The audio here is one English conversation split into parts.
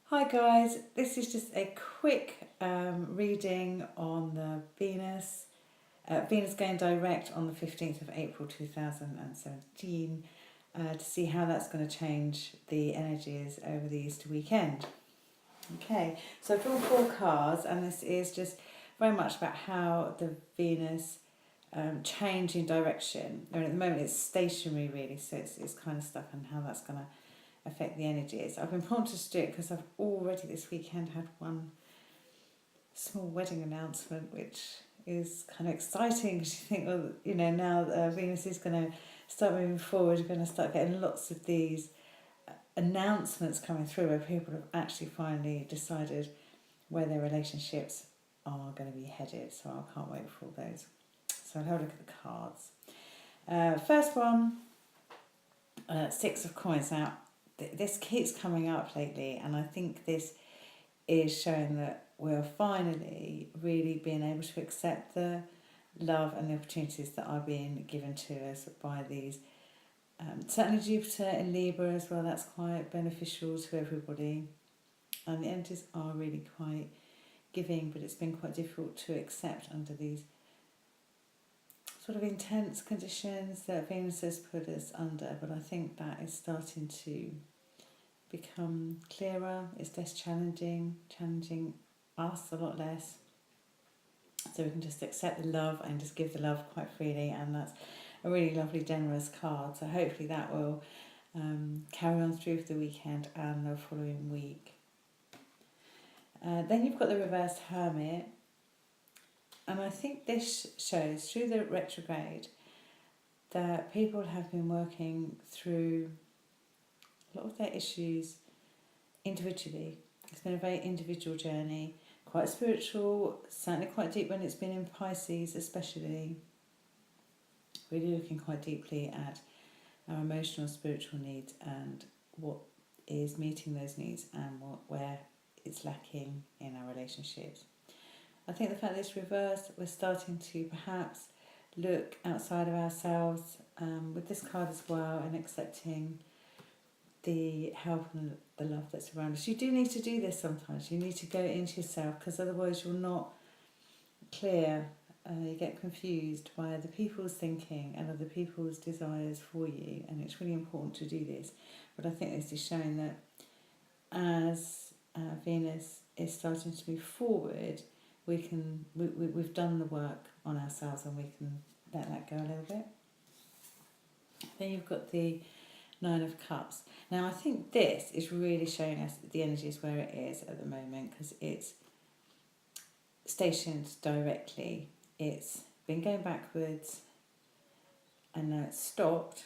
Hi guys, this is just a quick reading on the Venus going direct on the 15th of April 2017 to see how that's going to change the energies over the Easter weekend. Okay, so I've drawn 4 cards, and this is just very much about how the Venus changing direction. I mean, at the moment it's stationary really, so it's kind of stuck, and how that's going to affect the energies. I've been prompted to do it because I've already this weekend had one small wedding announcement, which is kind of exciting because you think, well, now Venus is going to start moving forward. We're going to start getting lots of these announcements coming through where people have actually finally decided where their relationships are going to be headed. So I can't wait for all those. So I'll have a look at the cards. First one, 6 of coins. Now, this keeps coming up lately, and I think this is showing that we're finally really being able to accept the love and the opportunities that are being given to us by these. Certainly Jupiter in Libra as well, that's quite beneficial to everybody. And the energies are really quite giving, but it's been quite difficult to accept under these sort of intense conditions that Venus has put us under. But I think that is starting to become clearer. It's less challenging us a lot less, so we can just accept the love and just give the love quite freely, and that's a really lovely generous card. So hopefully that will carry on through for the weekend and the following week. Then you've got the reversed Hermit, and I think this shows through the retrograde that people have been working through a lot of their issues individually. It's been a very individual journey, quite spiritual, certainly quite deep when it's been in Pisces especially. Really looking quite deeply at our emotional, spiritual needs and what is meeting those needs and where it's lacking in our relationships. I think the fact that it's reversed, we're starting to perhaps look outside of ourselves with this card as well, and accepting the help and the love that's around us. You do need to do this sometimes. You need to go into yourself, because otherwise you're not clear. You get confused by other people's thinking and other people's desires for you, and it's really important to do this. But I think this is showing that as Venus is starting to move forward, we've done the work on ourselves, and we can let that go a little bit. Then you've got the 9 of Cups. Now I think this is really showing us the energies where it is at the moment, because it's stationed directly. It's been going backwards, and now it's stopped,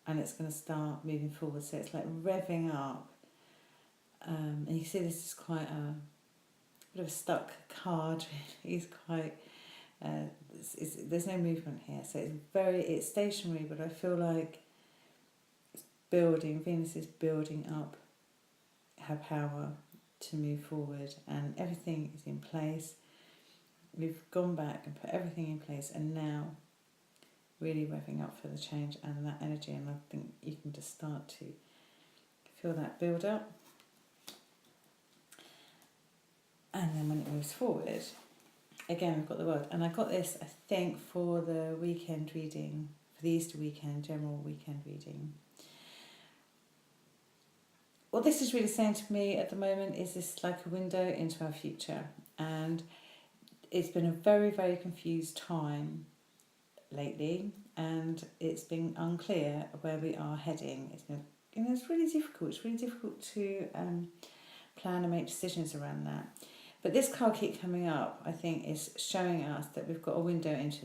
and it's going to start moving forward. So it's like revving up. And you see this is quite a bit of a stuck card. It's quite there's no movement here, so it's stationary, but I feel like it's building. Venus is building up her power to move forward, and everything is in place. We've gone back and put everything in place, and now really revving up for the change and that energy, and I think you can just start to feel that build up. And then when it moves forward, again we've got the World, and I got this I think for the weekend reading, for the Easter weekend, general weekend reading. What this is really saying to me at the moment is this like a window into our future, and it's been a very, very confused time lately, and it's been unclear where we are heading. It's been, it's really difficult. It's really difficult to plan and make decisions around that. But this card keep coming up, I think, is showing us that we've got a window into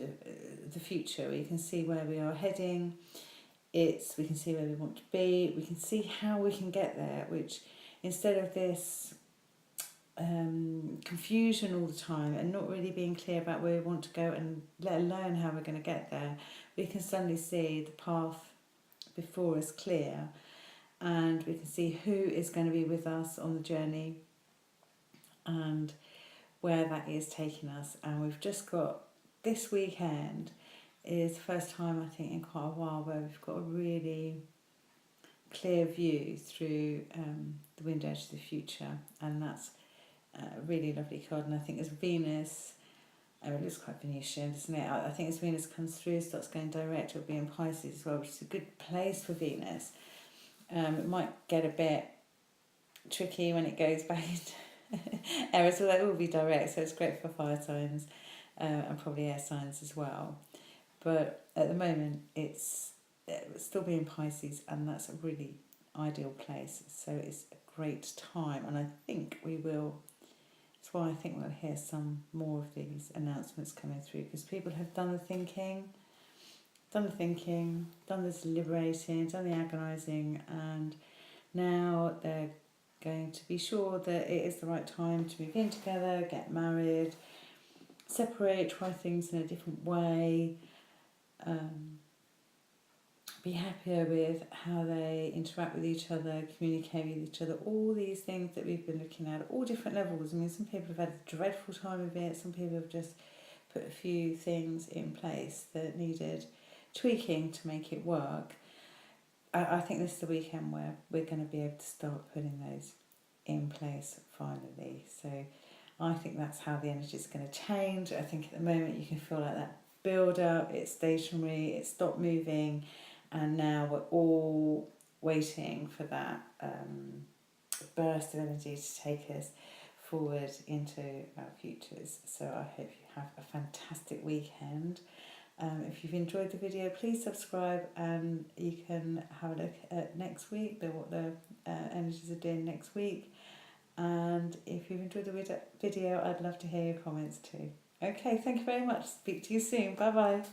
the future. We can see where we are heading. We can see where we want to be. We can see how we can get there, which instead of this confusion all the time and not really being clear about where we want to go, and let alone how we're going to get there, we can suddenly see the path before us clear, and we can see who is going to be with us on the journey and where that is taking us. And we've just got this weekend is the first time I think in quite a while where we've got a really clear view through the window to the future, and that's a really lovely card. And I think as Venus, it looks quite Venusian, doesn't it? I think as Venus comes through, starts going direct, it'll be in Pisces as well, which is a good place for Venus. It might get a bit tricky when it goes back into Aries, although it will be direct, so it's great for fire signs and probably air signs as well. But at the moment, it's still being Pisces, and that's a really ideal place. So it's a great time, and I think we will. That's why I think we'll hear some more of these announcements coming through, because people have done the thinking, done the deliberating, done the agonising, and now they're going to be sure that it is the right time to move in together, get married, separate, try things in a different way, be happier with how they interact with each other, communicate with each other, all these things that we've been looking at all different levels. I mean, some people have had a dreadful time of it, some people have just put a few things in place that needed tweaking to make it work. I think this is the weekend where we're going to be able to start putting those in place finally. So I think that's how the energy is going to change. I think at the moment you can feel like that build up, it's stationary, it's stopped moving, and now we're all waiting for that burst of energy to take us forward into our futures. So I hope you have a fantastic weekend. If you've enjoyed the video, please subscribe, and you can have a look at next week, what the energies are doing next week. And if you've enjoyed the video, I'd love to hear your comments too. Okay, thank you very much. Speak to you soon. Bye bye.